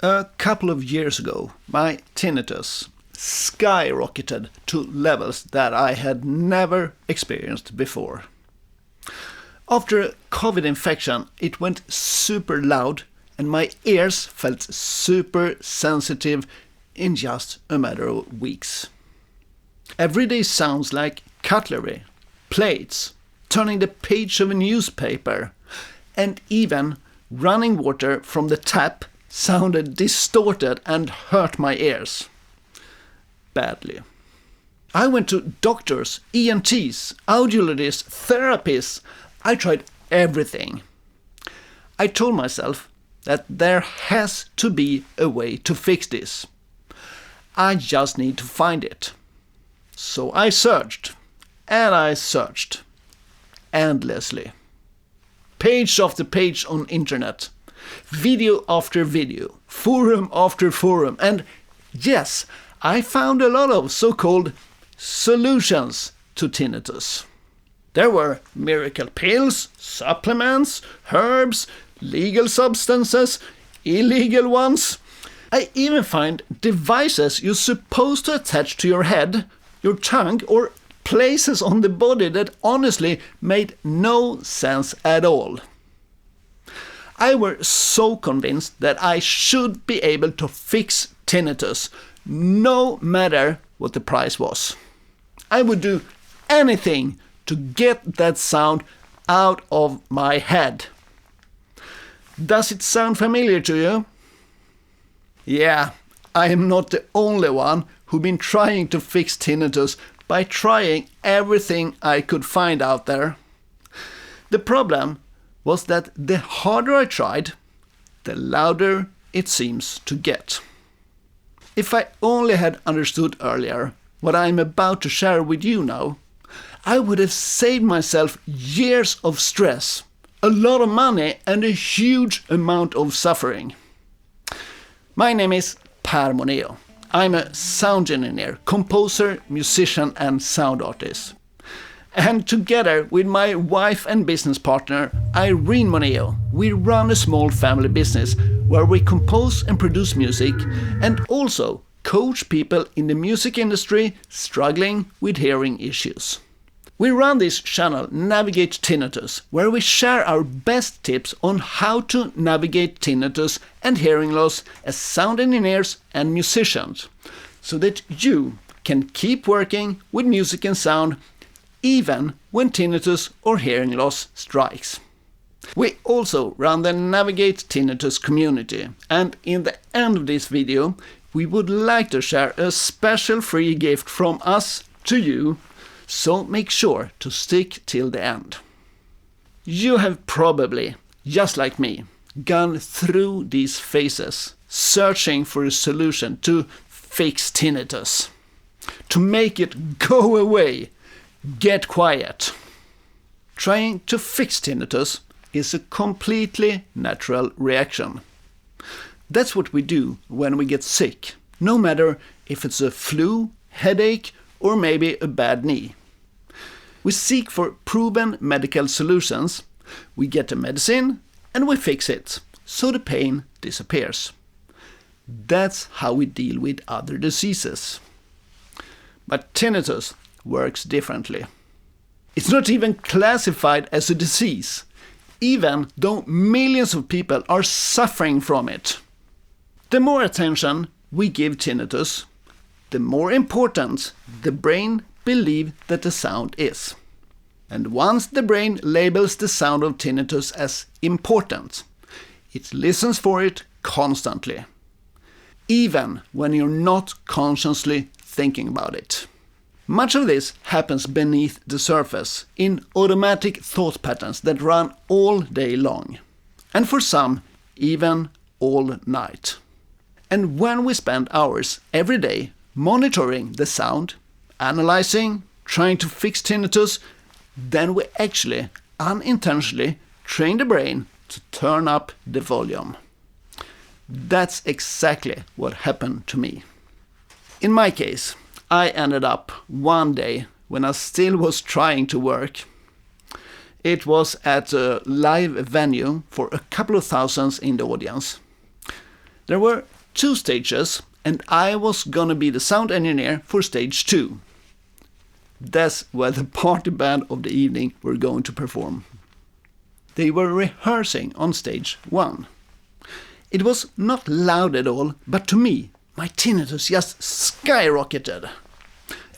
A couple of years ago, my tinnitus skyrocketed to levels that I had never experienced before. After a COVID infection, it went super loud and my ears felt super sensitive in just a matter of weeks. Everyday sounds like cutlery, plates, turning the page of a newspaper, and even running water from the tap sounded distorted and hurt my ears badly. I went to doctors, ENTs, audiologists, therapists. I tried everything. I told myself that there has to be a way to fix this. I just need to find it. So I searched, and I searched endlessly. Page after page on internet, video after video, forum after forum, and yes, I found a lot of so-called solutions to tinnitus. There were miracle pills, supplements, herbs, legal substances, illegal ones. I even find devices you're supposed to attach to your head, your tongue, or places on the body that honestly made no sense at all. I was so convinced that I should be able to fix tinnitus, no matter what the price was. I would do anything to get that sound out of my head. Does it sound familiar to you? Yeah, I am not the only one who's been trying to fix tinnitus by trying everything I could find out there. The problem was that the harder I tried, the louder it seems to get. If I only had understood earlier what I'm about to share with you now, I would have saved myself years of stress, a lot of money, and a huge amount of suffering. My name is Per Moneo. I'm a sound engineer, composer, musician, and sound artist. And together with my wife and business partner, Irene Moneo, we run a small family business where we compose and produce music and also coach people in the music industry struggling with hearing issues. We run this channel, Navigate Tinnitus, where we share our best tips on how to navigate tinnitus and hearing loss as sound engineers and musicians, so that you can keep working with music and sound even when tinnitus or hearing loss strikes. We also run the Navigate Tinnitus community, and in the end of this video, we would like to share a special free gift from us to you, so make sure to stick till the end. You have probably, just like me, gone through these phases, searching for a solution to fix tinnitus, to make it go away, get quiet. Trying to fix tinnitus is a completely natural reaction. That's what we do when we get sick, no matter if it's a flu, headache, or maybe a bad knee. We seek for proven medical solutions, we get the medicine, and we fix it, so the pain disappears. That's how we deal with other diseases. But tinnitus works differently. It's not even classified as a disease, even though millions of people are suffering from it. The more attention we give tinnitus, the more important the brain believes that the sound is. And once the brain labels the sound of tinnitus as important, it listens for it constantly, even when you're not consciously thinking about it. Much of this happens beneath the surface, in automatic thought patterns that run all day long, and for some, even all night. And when we spend hours every day monitoring the sound, analyzing, trying to fix tinnitus, then we actually unintentionally train the brain to turn up the volume. That's exactly what happened to me. In my case, I ended up one day when I still was trying to work. It was at a live venue for a couple of thousands in the audience. There were 2 stages, and I was gonna be the sound engineer for stage 2. That's where the party band of the evening were going to perform. They were rehearsing on stage 1. It was not loud at all, but to me, my tinnitus just skyrocketed.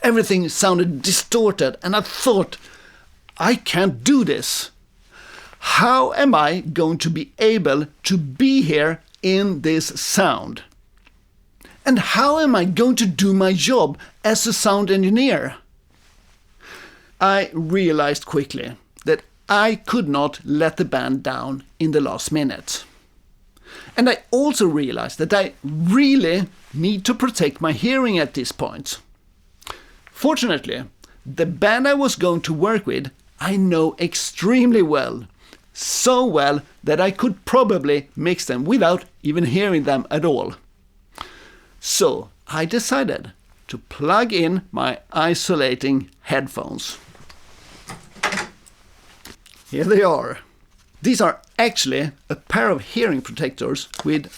Everything sounded distorted, and I thought, I can't do this. How am I going to be able to be here in this sound? And how am I going to do my job as a sound engineer? I realized quickly that I could not let the band down in the last minute. And I also realized that I really need to protect my hearing at this point. Fortunately, the band I was going to work with, I know extremely well. So well that I could probably mix them without even hearing them at all. So I decided to plug in my isolating headphones. Here they are. These are actually a pair of hearing protectors with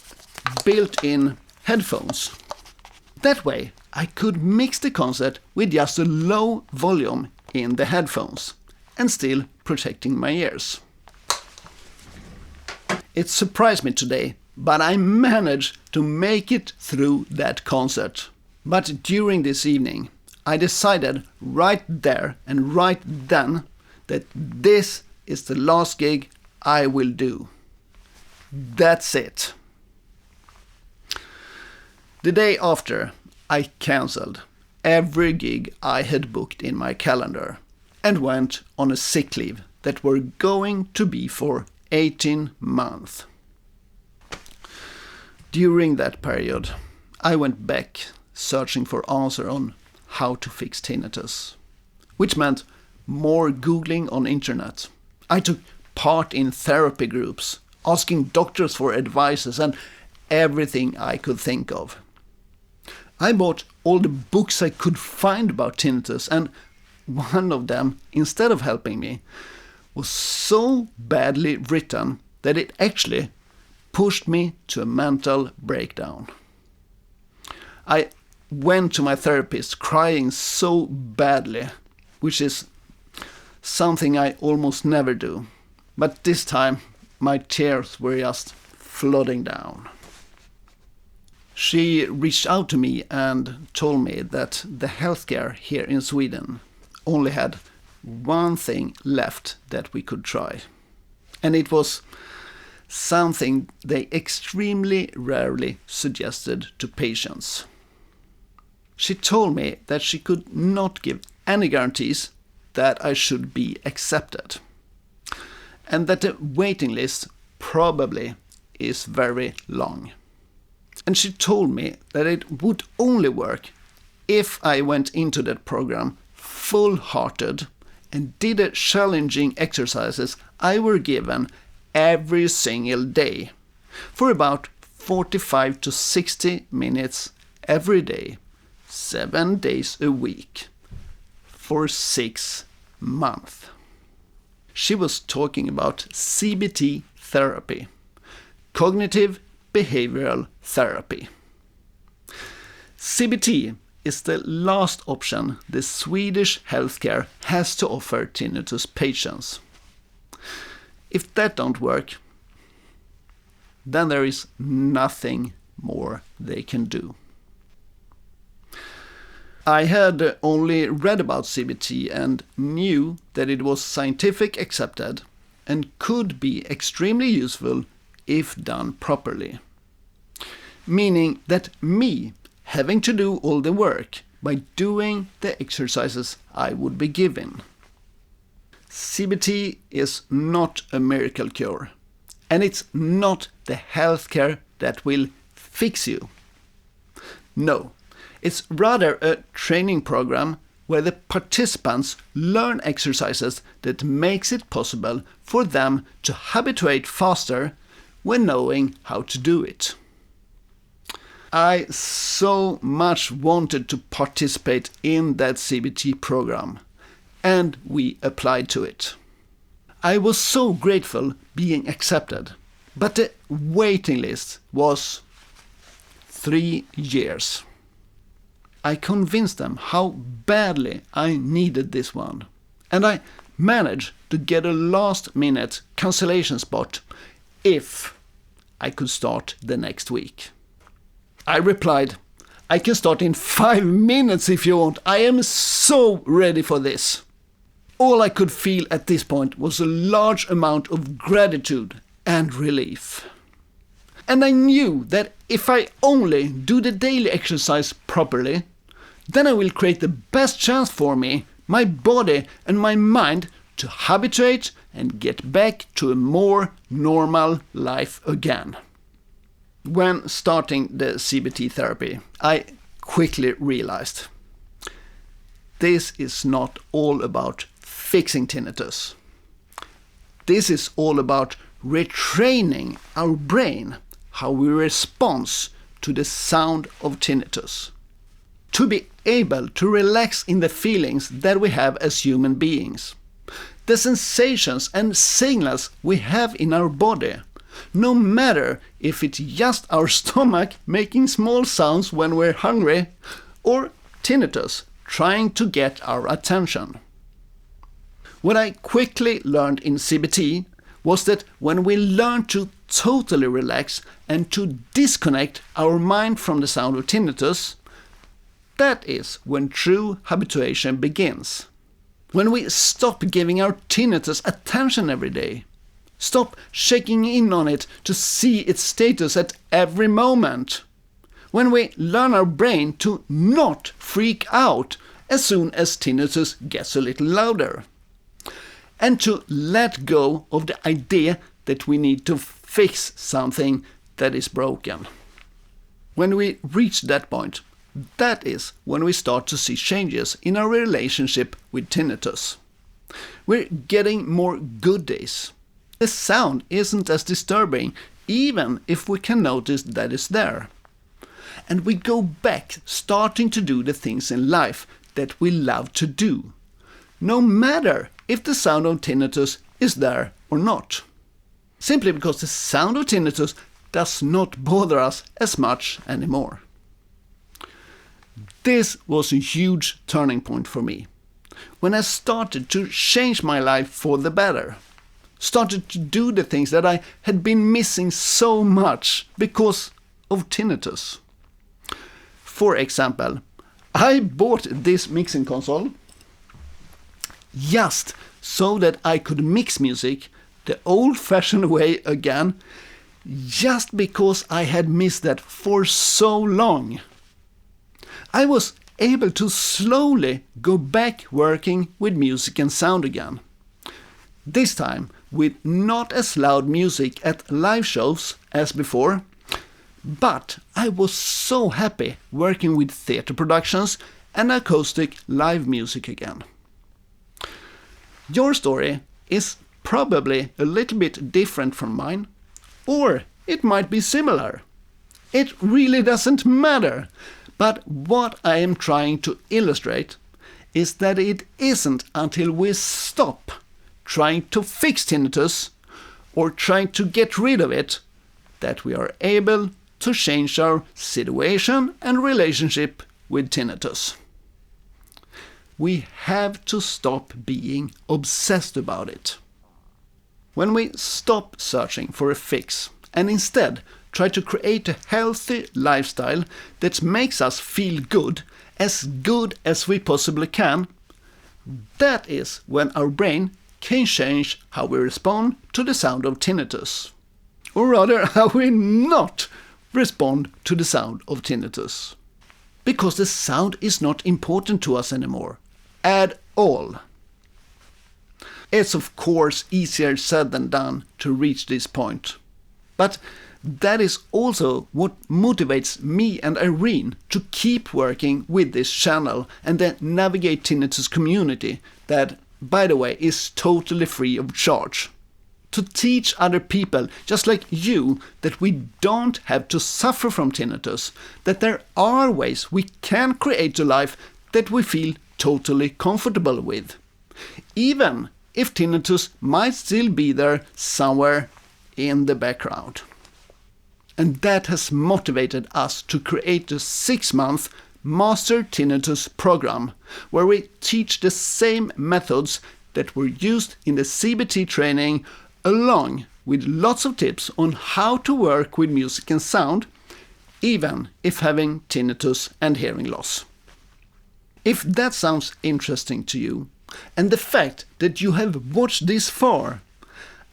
built-in headphones. That way I could mix the concert with just a low volume in the headphones and still protecting my ears. It surprised me today, but I managed to make it through that concert. But during this evening, I decided right there and right then that this is the last gig I will do. That's it. The day after, I cancelled every gig I had booked in my calendar and went on a sick leave that were going to be for 18 months. During that period, I went back searching for answer on how to fix tinnitus, which meant more Googling on internet. I took part in therapy groups, asking doctors for advices and everything I could think of. I bought all the books I could find about tinnitus, and one of them, instead of helping me, was so badly written that it actually pushed me to a mental breakdown. I went to my therapist crying so badly, which is something I almost never do. But this time my tears were just flooding down. She reached out to me and told me that the healthcare here in Sweden only had one thing left that we could try. And it was something they extremely rarely suggested to patients. She told me that she could not give any guarantees that I should be accepted, and that the waiting list probably is very long. And she told me that it would only work if I went into that program full-hearted and did the challenging exercises I were given every single day for about 45 to 60 minutes every day, 7 days a week, for 6 months. She was talking about CBT therapy, cognitive behavioral therapy. CBT is the last option the Swedish healthcare has to offer tinnitus patients. If that don't work, then there is nothing more they can do. I had only read about CBT and knew that it was scientific accepted and could be extremely useful if done properly. Meaning that me having to do all the work by doing the exercises I would be given. CBT is not a miracle cure, and it's not the healthcare that will fix you. No, it's rather a training program where the participants learn exercises that makes it possible for them to habituate faster when knowing how to do it. I so much wanted to participate in that CBT program, and we applied to it. I was so grateful being accepted, but the waiting list was 3 years. I convinced them how badly I needed this one, and I managed to get a last-minute cancellation spot if I could start the next week. I replied, "I can start in 5 minutes if you want. I am so ready for this." All I could feel at this point was a large amount of gratitude and relief. And I knew that if I only do the daily exercise properly, then I will create the best chance for me, my body and my mind to habituate and get back to a more normal life again. When starting the CBT therapy, I quickly realized this is not all about fixing tinnitus. This is all about retraining our brain, how we respond to the sound of tinnitus, to be able to relax in the feelings that we have as human beings, the sensations and signals we have in our body, no matter if it's just our stomach making small sounds when we're hungry or tinnitus trying to get our attention. What I quickly learned in CBT was that when we learn to totally relax and to disconnect our mind from the sound of tinnitus, that is when true habituation begins. When we stop giving our tinnitus attention every day, stop checking in on it to see its status at every moment. When we learn our brain to not freak out as soon as tinnitus gets a little louder. And to let go of the idea that we need to fix something that is broken. When we reach that point, that is when we start to see changes in our relationship with tinnitus. We're getting more good days. The sound isn't as disturbing, even if we can notice that it's there. And we go back starting to do the things in life that we love to do, no matter if the sound of tinnitus is there or not. Simply because the sound of tinnitus does not bother us as much anymore. This was a huge turning point for me, when I started to change my life for the better. Started to do the things that I had been missing so much because of tinnitus. For example, I bought this mixing console just so that I could mix music the old-fashioned way again, just because I had missed that for so long. I was able to slowly go back working with music and sound again. This time with not as loud music at live shows as before, but I was so happy working with theater productions and acoustic live music again. Your story is probably a little bit different from mine, or it might be similar. It really doesn't matter, but what I am trying to illustrate is that it isn't until we stop trying to fix tinnitus or trying to get rid of it that we are able to change our situation and relationship with tinnitus. We have to stop being obsessed about it. When we stop searching for a fix and instead try to create a healthy lifestyle that makes us feel good as we possibly can, that is when our brain can change how we respond to the sound of tinnitus. Or rather, how we not respond to the sound of tinnitus. Because the sound is not important to us anymore. At all. It's of course easier said than done to reach this point. But that is also what motivates me and Irene to keep working with this channel and the Navigate Tinnitus community that, by the way, is totally free of charge. To teach other people, just like you, that we don't have to suffer from tinnitus, that there are ways we can create a life that we feel totally comfortable with, even if tinnitus might still be there somewhere in the background. and that has motivated us to create a 6-month Master Tinnitus program, where we teach the same methods that were used in the CBT training, along with lots of tips on how to work with music and sound, even if having tinnitus and hearing loss. If that sounds interesting to you, and the fact that you have watched this far,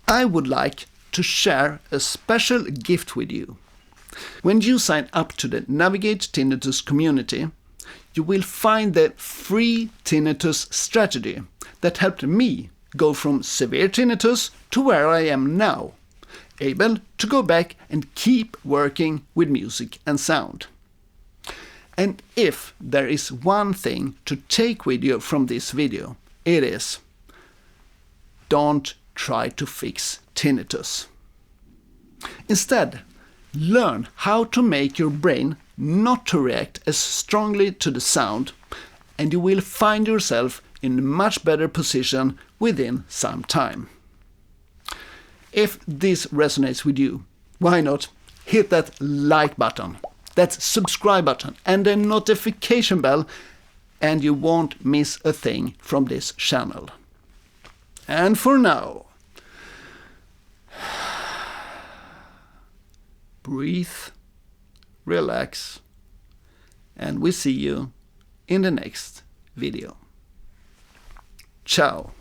I would like to share a special gift with you. When you sign up to the Navigate Tinnitus community, you will find the free tinnitus strategy that helped me go from severe tinnitus to where I am now, able to go back and keep working with music and sound. And if there is one thing to take with you from this video, it is: don't try to fix tinnitus. Instead, learn how to make your brain not to react as strongly to the sound, and you will find yourself in a much better position within some time. If this resonates with you, why not hit that like button, that subscribe button, and the notification bell, and you won't miss a thing from this channel. And for now, breathe, relax, and we see you in the next video. Ciao.